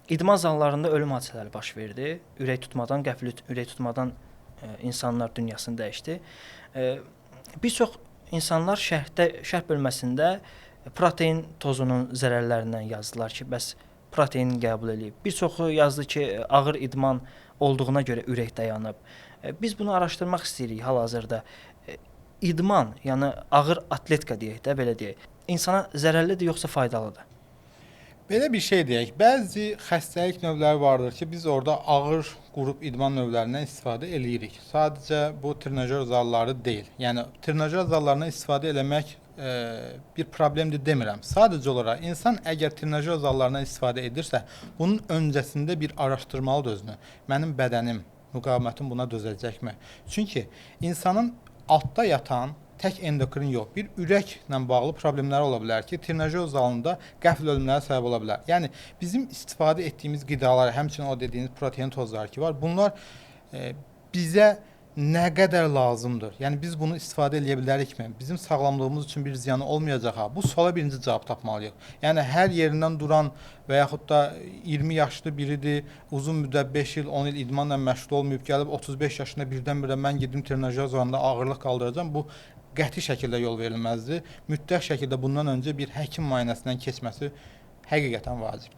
idman zallarında ölüm hadisələri baş verdi. Ürək tutmadan, qəfil ürək tutmadan insanlar dünyasını dəyişdi. Bir çox insanlar şərh bölməsində protein tozunun zərərlərindən yazdılar ki, bəs protein qəbul edib. Bir çoxu yazdı ki, ağır idman olduğuna görə ürək dayanıb. Biz bunu araşdırmaq istəyirik hal-hazırda. İdman, yəni ağır atletika deyək də, belə deyək. İnsana zərərlidir yoxsa faydalıdır? Belə bir şey deyək, bəzi xəstəlik növləri vardır ki, biz orada ağır qrup idman növlərindən istifadə eləyirik. Sadəcə bu trenajör zalları deyil. Yəni trenajör zallarından istifadə eləmək bir problemdir demirəm. Sadəcə olaraq insan əgər trenajör zallarından istifadə edirsə, bunun öncəsində bir araşdırmalıdır özünü. Mənim bədənim, müqavimətim buna dözəcəkmi? Çünki insanın altda yatan tək endokrin yox, bir ürəklə bağlı problemlər ola bilər ki, trenajör zalında qəfil ölümlərə səbəb ola bilər. Yəni bizim istifadə etdiyimiz qidalar, həmçinin o dediyiniz protein tozları ki var, bunlar bizə nə qədər lazımdır? Yəni biz bunu istifadə edə bilərikmi? Bizim sağlamlığımız üçün bir ziyanı olmayacaq ha. Bu suala birinci cavab tapmalıyıq. Yəni hər yerindən duran və yaxud da 20 yaşlı biridir, uzun müddət 5 il, 10 il idmanla məşğul olmayıb, gəlib 35 yaşında birdən-birə mən gedim trenajör zalında ağırlıq qaldıracağam. Bu qəti şəkildə yol verilməzdir. Mütləq şəkildə bundan öncə bir həkim müayinəsindən keçməsi həqiqətən vacibdir.